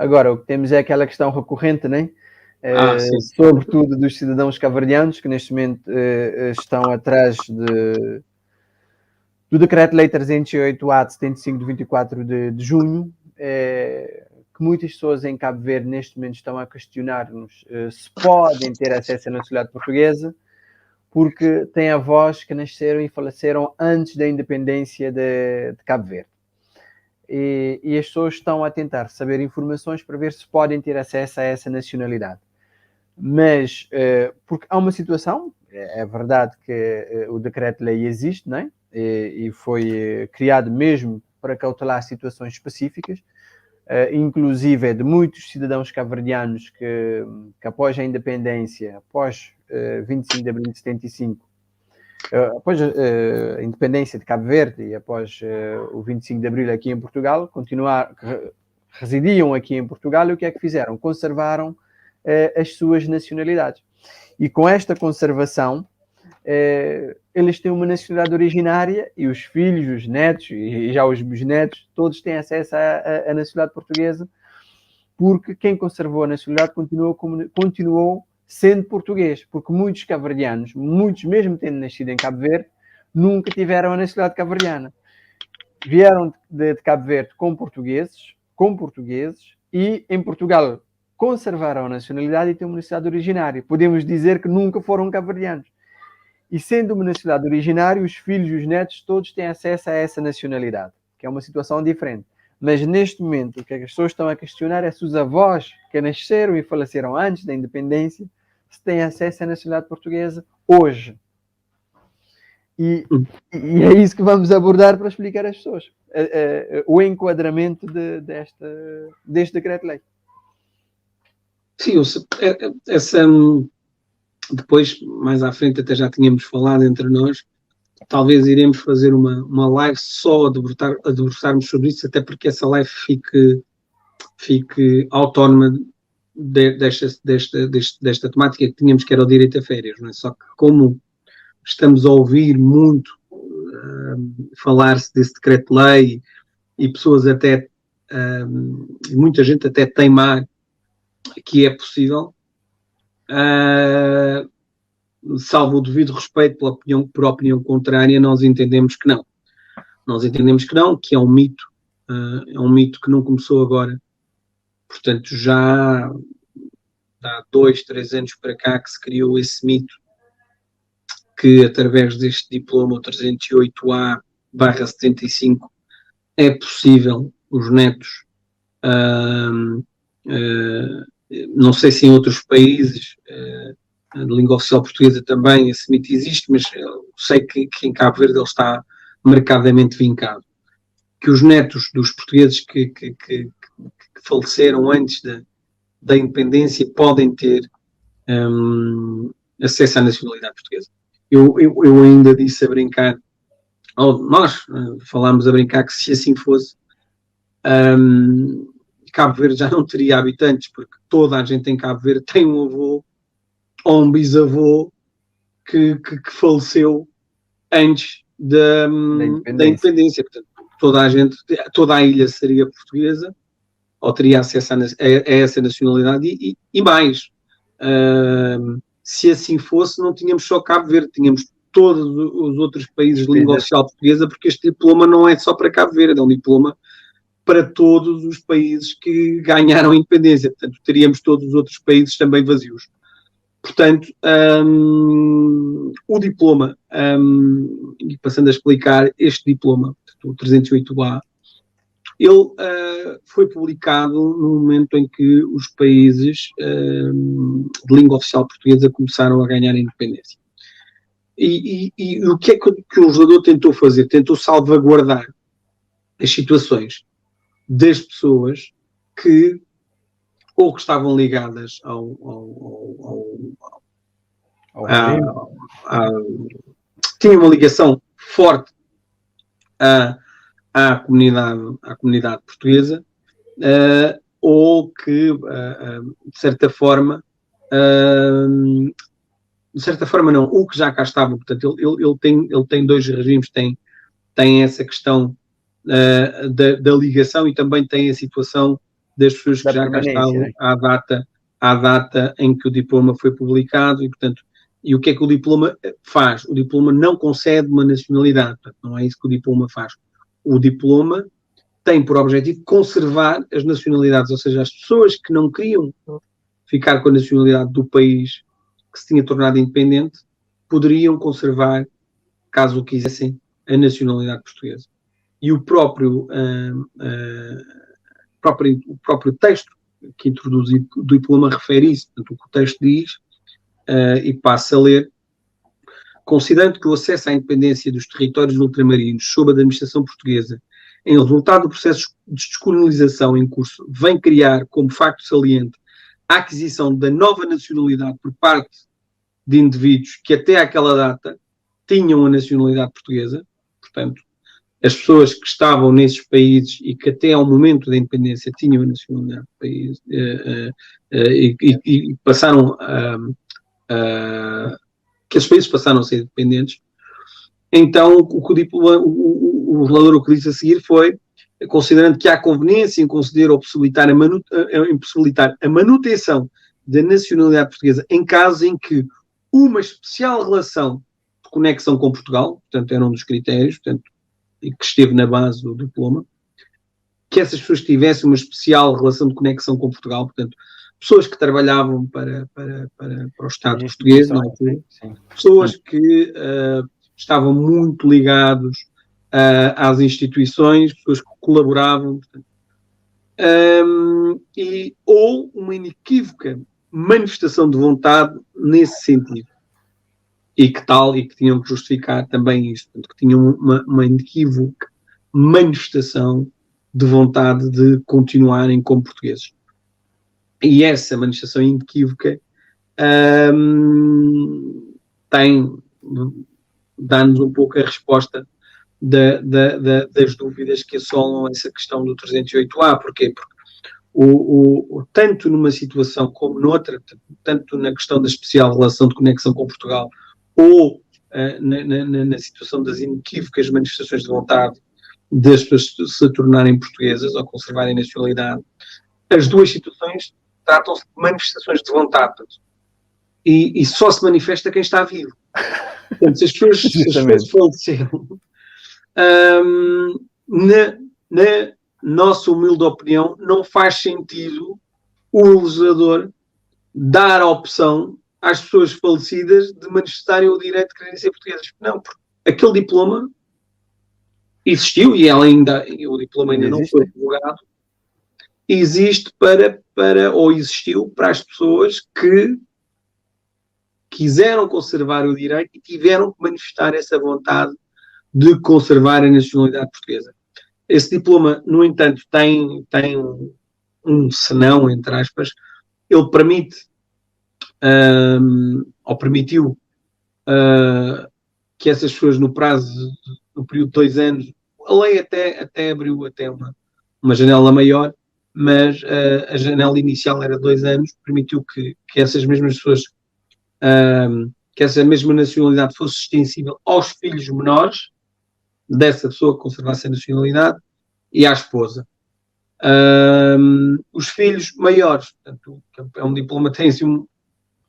Agora, o que temos é aquela questão recorrente, né? Sim. Sobretudo dos cidadãos cabo-verdianos, que neste momento estão atrás do Decreto-Lei 308-A de 75 de 24 de junho, que muitas pessoas em Cabo Verde neste momento estão a questionar-nos se podem ter acesso à nacionalidade portuguesa, porque têm avós que nasceram e faleceram antes da independência de Cabo Verde. E as pessoas estão a tentar saber informações para ver se podem ter acesso a essa nacionalidade. Mas, porque há uma situação, é verdade que o decreto-lei existe, não é? E foi criado mesmo para cautelar situações específicas, inclusive de muitos cidadãos cabo-verdianos que após a independência, após 25 de abril de 75, após a independência de Cabo Verde e após o 25 de abril aqui em Portugal, residiam aqui em Portugal, e o que é que fizeram? Conservaram as suas nacionalidades. E com esta conservação, eles têm uma nacionalidade originária, e os filhos, os netos e já os bisnetos, todos têm acesso à nacionalidade portuguesa, porque quem conservou a nacionalidade continuou sendo português, porque muitos cabo-verdianos, muitos mesmo tendo nascido em Cabo Verde, nunca tiveram a nacionalidade cabo-verdiana. Vieram de Cabo Verde com portugueses, e em Portugal conservaram a nacionalidade e têm uma nacionalidade originária. Podemos dizer que nunca foram cabo-verdianos. E sendo uma nacionalidade originária, os filhos e os netos todos têm acesso a essa nacionalidade, que é uma situação diferente. Mas neste momento, o que as pessoas estão a questionar é se os avós que nasceram e faleceram antes da independência se têm acesso à nacionalidade portuguesa hoje. E é isso que vamos abordar para explicar às pessoas o enquadramento deste decreto-lei. Sim, depois, mais à frente, até já tínhamos falado entre nós, talvez iremos fazer uma live só a debruçarmos sobre isso, até porque essa live fique autónoma desta temática que tínhamos, que era o direito a férias, não é? Só que como estamos a ouvir muito falar-se desse decreto-lei e pessoas até, muita gente até teimar que é possível, salvo o devido respeito por opinião contrária, nós entendemos que não. Nós entendemos que não, que é um mito que não começou agora. Portanto, já há 2, 3 anos para cá que se criou esse mito, que através deste diploma 308A/75 é possível os netos, não sei se em outros países de língua oficial portuguesa também esse mito existe, mas eu sei que em Cabo Verde ele está marcadamente vincado, que os netos dos portugueses que faleceram antes da independência podem ter acesso à nacionalidade portuguesa. Eu ainda disse a brincar, nós falámos a brincar que se assim fosse, Cabo Verde já não teria habitantes, porque toda a gente em Cabo Verde tem um avô ou um bisavô que faleceu antes da independência. Portanto, toda a ilha seria portuguesa, ou teria acesso a essa nacionalidade, e mais, se assim fosse, não tínhamos só Cabo Verde, tínhamos todos os outros países de língua oficial portuguesa, porque este diploma não é só para Cabo Verde, é um diploma para todos os países que ganharam a independência. Portanto, teríamos todos os outros países também vazios. Portanto, o diploma, e passando a explicar, este diploma, o 308A, ele foi publicado no momento em que os países de língua oficial portuguesa começaram a ganhar a independência. E o que é que o legislador tentou fazer? Tentou salvaguardar as situações das pessoas que ou que estavam ligadas tinham uma ligação forte à comunidade portuguesa, ou que, de certa forma não, ou que já cá estavam. Portanto, ele tem dois regimes, tem essa questão da ligação, e também tem a situação das pessoas que já cá estavam à data em que o diploma foi publicado e, portanto, e o que é que o diploma faz? O diploma não concede uma nacionalidade, portanto, não é isso que o diploma faz. O diploma tem por objetivo conservar as nacionalidades, ou seja, as pessoas que não queriam ficar com a nacionalidade do país que se tinha tornado independente, poderiam conservar, caso o quisessem, a nacionalidade portuguesa. E o próprio texto que introduz o diploma refere isso. Portanto, o que o texto diz, e passa a ler: considerando que o acesso à independência dos territórios ultramarinos sob a administração portuguesa, em resultado do processo de descolonização em curso, vem criar como facto saliente a aquisição da nova nacionalidade por parte de indivíduos que até àquela data tinham a nacionalidade portuguesa, portanto, as pessoas que estavam nesses países e que até ao momento da independência tinham a nacionalidade do país e passaram que esses países passaram a ser independentes. Então, o relator o que disse a seguir foi: considerando que há conveniência em conceder ou possibilitar a manutenção da nacionalidade portuguesa em casos em que uma especial relação de conexão com Portugal, portanto, era um dos critérios, portanto, que esteve na base do diploma, que essas pessoas tivessem uma especial relação de conexão com Portugal, portanto, pessoas que trabalhavam para o Estado português na altura, pessoas que estavam muito ligados às instituições, pessoas que colaboravam, portanto, ou uma inequívoca manifestação de vontade nesse sentido. E que tinham que justificar também isto, portanto, que tinham uma inequívoca manifestação de vontade de continuarem como portugueses. E essa manifestação inequívoca dá-nos um pouco a resposta das dúvidas que assolam essa questão do 308A. Porquê? Porque tanto numa situação como noutra, tanto na questão da especial relação de conexão com Portugal, ou na situação das inequívocas manifestações de vontade das pessoas se tornarem portuguesas ou conservarem a nacionalidade, as duas situações tratam-se de manifestações de vontade. E só se manifesta quem está vivo. Portanto, se as pessoas faleceram, na nossa humilde opinião, não faz sentido o legislador dar a opção às pessoas falecidas de manifestarem o direito de quererem ser portuguesas. Não, porque aquele diploma existiu e o diploma ainda não foi divulgado. Existe ou existiu para as pessoas que quiseram conservar o direito e tiveram que manifestar essa vontade de conservar a nacionalidade portuguesa. Esse diploma, no entanto, tem um senão, entre aspas. Ele permite, ou permitiu, que essas pessoas, no período de 2 anos, a lei até abriu até uma janela maior, mas a janela inicial era 2 anos, permitiu que essas mesmas pessoas, que essa mesma nacionalidade fosse extensível aos filhos menores dessa pessoa que conservasse a nacionalidade e à esposa. Os filhos maiores, portanto, é um diploma, tem assim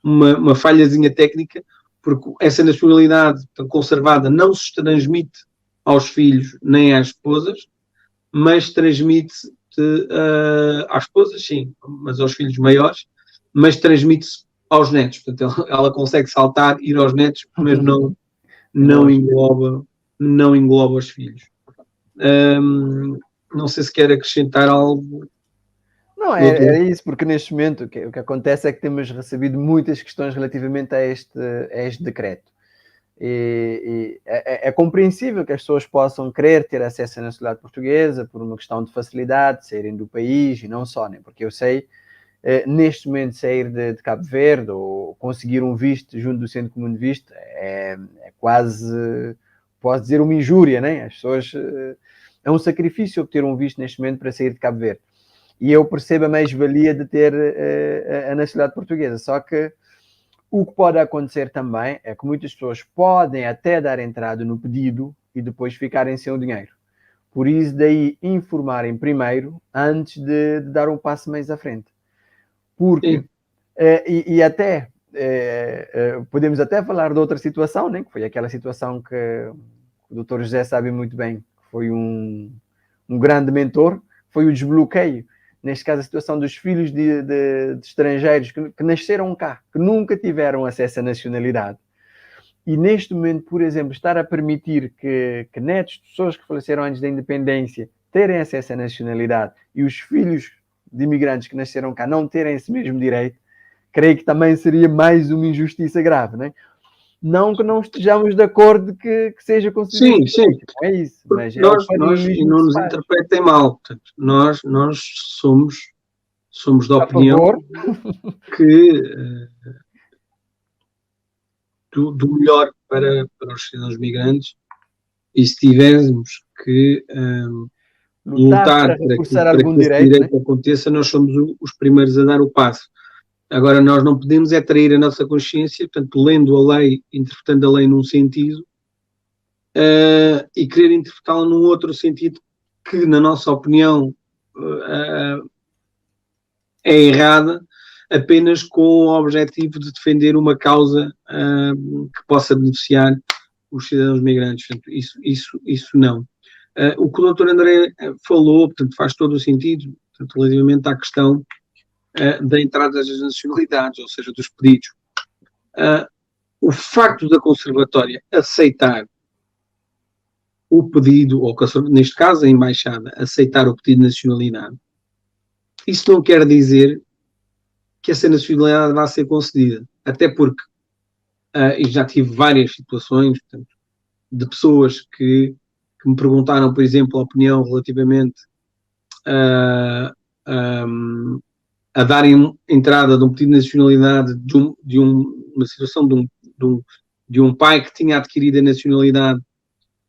uma falhazinha técnica, porque essa nacionalidade, portanto, conservada não se transmite aos filhos nem às esposas, mas transmite-se às esposas, sim, mas aos filhos maiores, mas transmite-se aos netos. Portanto, ela consegue saltar, ir aos netos, mas não engloba os filhos. Não sei se quer acrescentar algo. Não, é isso, porque neste momento o que acontece é que temos recebido muitas questões relativamente a este decreto. E é compreensível que as pessoas possam querer ter acesso à nacionalidade portuguesa por uma questão de facilidade, de saírem do país e não só, né? Porque eu sei, neste momento, sair de Cabo Verde ou conseguir um visto junto do Centro Comum de Visto é quase, posso dizer, uma injúria, né? As pessoas, é um sacrifício obter um visto neste momento para sair de Cabo Verde. E eu percebo a mais-valia de ter a nacionalidade portuguesa. Só que o que pode acontecer também é que muitas pessoas podem até dar entrada no pedido e depois ficarem sem o dinheiro. Por isso, daí informarem primeiro, antes de dar um passo mais à frente. Porque, e até, podemos até falar de outra situação, né? Que foi aquela situação que o Dr. José sabe muito bem, que foi um grande mentor, foi o desbloqueio. Neste caso, a situação dos filhos de estrangeiros que nasceram cá, que nunca tiveram acesso à nacionalidade. E neste momento, por exemplo, estar a permitir que netos de pessoas que faleceram antes da independência terem acesso à nacionalidade e os filhos de imigrantes que nasceram cá não terem esse mesmo direito, creio que também seria mais uma injustiça grave, não é? Não que não estejamos de acordo que seja concedido. Sim. É isso. Mas nós e não nos interpretem mal. Portanto, nós somos da opinião que do melhor para os cidadãos migrantes, e se tivéssemos que lutar para que esse direito aconteça, nós somos os primeiros a dar o passo. Agora, nós não podemos trair a nossa consciência, portanto, lendo a lei, interpretando a lei num sentido, e querer interpretá-la num outro sentido que, na nossa opinião, é errada, apenas com o objetivo de defender uma causa que possa beneficiar os cidadãos migrantes. Portanto, isso não. O que o Dr. André falou, portanto, faz todo o sentido, portanto, relativamente à questão da entrada das nacionalidades, ou seja, dos pedidos. O facto da Conservatória aceitar o pedido, ou neste caso a Embaixada, aceitar o pedido de nacionalidade, isso não quer dizer que essa nacionalidade vai ser concedida. Até porque, e já tive várias situações, portanto, de pessoas que me perguntaram, por exemplo, a opinião relativamente a darem entrada de um pedido de nacionalidade de uma situação de um pai que tinha adquirido a nacionalidade,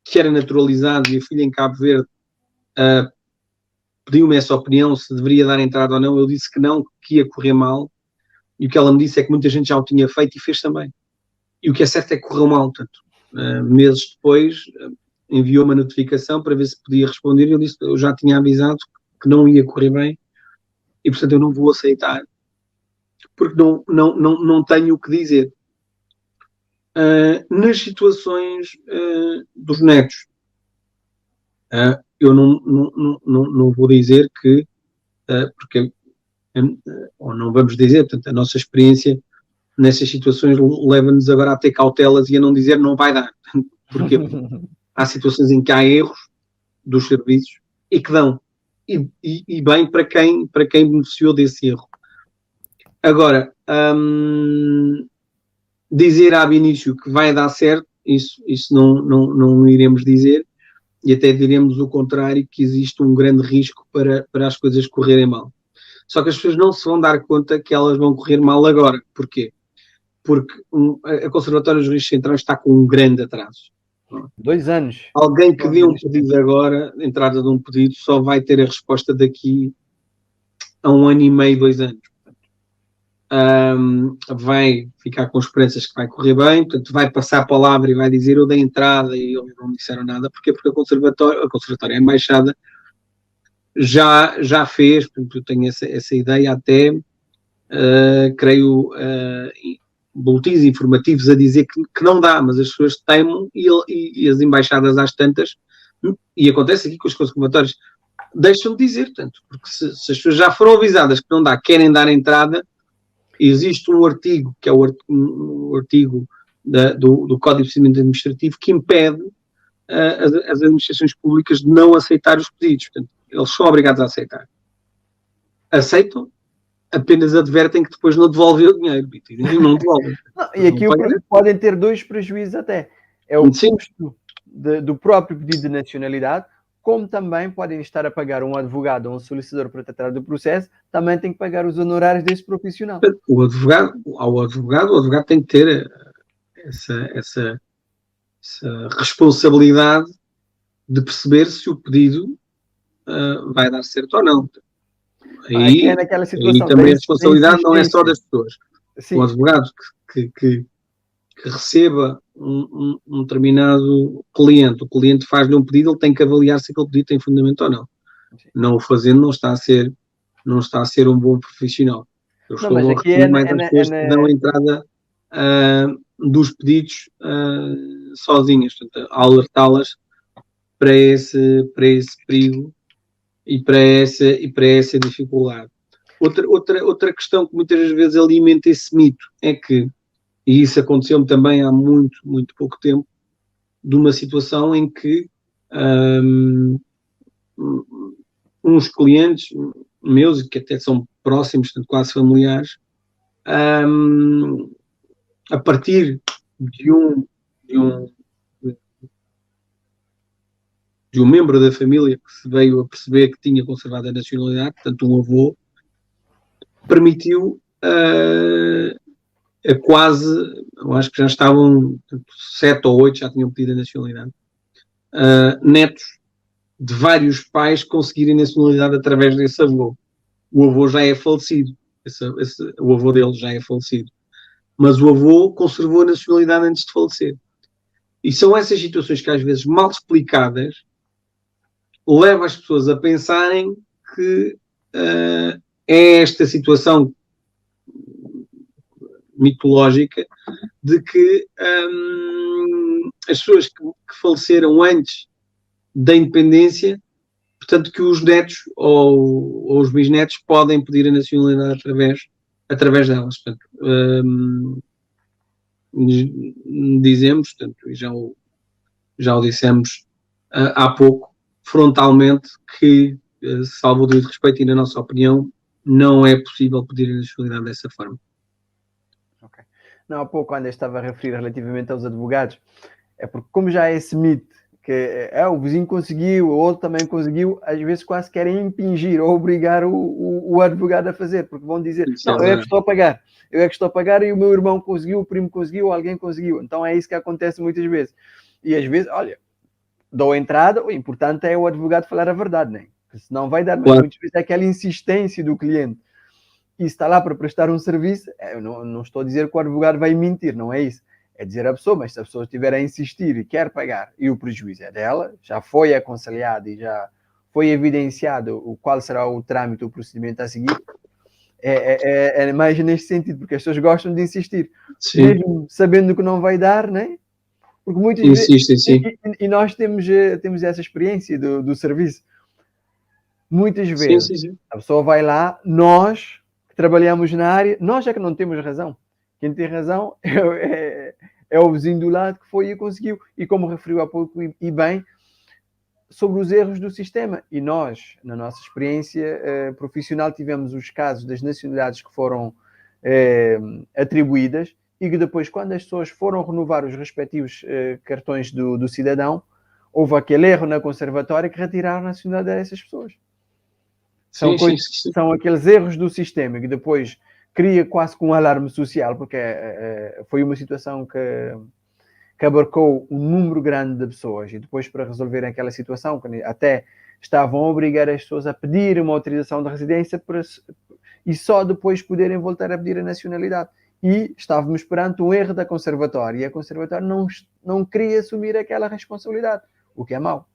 que era naturalizado, e a filha em Cabo Verde pediu-me essa opinião, se deveria dar entrada ou não. Eu disse que não, que ia correr mal, e o que ela me disse é que muita gente já o tinha feito e fez também. E o que é certo é que correu mal. Portanto, meses depois, enviou uma notificação para ver se podia responder, e eu disse que eu já tinha avisado que não ia correr bem, e portanto eu não vou aceitar, porque não tenho o que dizer. Nas situações dos netos, eu não vou dizer que, porque, ou não vamos dizer, portanto, a nossa experiência nessas situações leva-nos agora a ter cautelas e a não dizer não vai dar. Porque há situações em que há erros dos serviços e que dão. E bem para quem beneficiou desse erro. Agora, dizer ab início que vai dar certo, isso não iremos dizer, e até diremos o contrário, que existe um grande risco para as coisas correrem mal. Só que as pessoas não se vão dar conta que elas vão correr mal agora. Porquê? Porque a Conservatória dos Registros Centrais está com um grande atraso. 2 anos. Alguém que dê um pedido agora, entrada de um pedido, só vai ter a resposta daqui a 1 ano e meio, 2 anos. Vai ficar com esperanças que vai correr bem, portanto vai passar a palavra e vai dizer eu dei entrada e eles não disseram nada. Porquê? Porque a Conservatória, a Embaixada, já fez, portanto eu tenho essa ideia até, creio, boletins informativos a dizer que não dá, mas as pessoas teimam e as embaixadas às tantas, e acontece aqui com os conservatórios, deixam de dizer, portanto, porque se as pessoas já foram avisadas que não dá, querem dar entrada, existe um artigo, que é o artigo do Código de Procedimento Administrativo, que impede as administrações públicas de não aceitar os pedidos. Portanto, eles são obrigados a aceitar. Aceitam, apenas advertem que depois não devolvem o dinheiro. E não devolvem. E aqui podem ter 2 prejuízos até. É o custo do próprio pedido de nacionalidade, como também podem estar a pagar um advogado ou um solicitador para tratar do processo, também tem que pagar os honorários desse profissional. O advogado tem que ter essa responsabilidade de perceber se o pedido vai dar certo ou não. Aí também a responsabilidade não é só das pessoas. Sim. O advogado que receba um determinado cliente. O cliente faz-lhe um pedido, ele tem que avaliar se aquele pedido tem fundamento ou não. Sim. Não o fazendo, não está a ser um bom profissional. Eu estou a referir mais às pessoas que dão a entrada dos pedidos sozinhas, portanto, a alertá-las para esse perigo e para essa dificuldade. Outra questão que muitas vezes alimenta esse mito é que, e isso aconteceu-me também há muito, muito pouco tempo, de uma situação em que uns clientes meus, que até são próximos, portanto, quase familiares, a partir de um membro da família que se veio a perceber que tinha conservado a nacionalidade, portanto um avô, permitiu a quase, eu acho que já estavam 7 ou 8 já tinham pedido a nacionalidade, netos de vários pais conseguirem nacionalidade através desse avô. O avô já é falecido, o avô dele já é falecido, mas o avô conservou a nacionalidade antes de falecer. E são essas situações que às vezes mal explicadas levam as pessoas a pensarem que é esta situação mitológica de que as pessoas que faleceram antes da independência, portanto que os netos ou os bisnetos podem pedir a nacionalidade através delas. Portanto, dizemos, portanto, e já o dissemos há pouco, frontalmente, que, salvo o devido respeito e na nossa opinião, não é possível pedir a nacionalidade dessa forma. Okay. Não, há pouco, quando eu estava a referir relativamente aos advogados, é porque como já é esse mito, que o vizinho conseguiu, o outro também conseguiu, às vezes quase querem impingir ou obrigar o advogado a fazer, porque vão dizer, não, eu é que estou a pagar e o meu irmão conseguiu, o primo conseguiu, alguém conseguiu. Então é isso que acontece muitas vezes. E às vezes, olha, dou a entrada, o importante é o advogado falar a verdade, né? Porque senão vai dar, mas muitas vezes é aquela insistência do cliente. E está lá para prestar um serviço, eu não estou a dizer que o advogado vai mentir, não é isso. É dizer à pessoa, mas se a pessoa estiver a insistir e quer pagar e o prejuízo é dela, já foi aconselhado e já foi evidenciado qual será o trâmite, o procedimento a seguir, é mais neste sentido, porque as pessoas gostam de insistir. Sim. Mesmo sabendo que não vai dar, né? Porque muitas vezes, e nós temos essa experiência do serviço. Muitas vezes a pessoa vai lá, nós que trabalhamos na área, nós é que não temos razão. Quem tem razão é o vizinho do lado que foi e conseguiu. E como referiu há pouco e bem, sobre os erros do sistema. E nós, na nossa experiência profissional, tivemos os casos das nacionalidades que foram atribuídas e que depois, quando as pessoas foram renovar os respectivos cartões do cidadão, houve aquele erro na conservatória que retiraram a nacionalidade dessas pessoas. São aqueles erros do sistema que depois cria quase que um alarme social, porque foi uma situação que abarcou um número grande de pessoas e depois para resolver aquela situação, até estavam a obrigar as pessoas a pedir uma autorização de residência e só depois poderem voltar a pedir a nacionalidade. E estávamos perante um erro da conservatória e a conservatória não queria assumir aquela responsabilidade, o que é mau.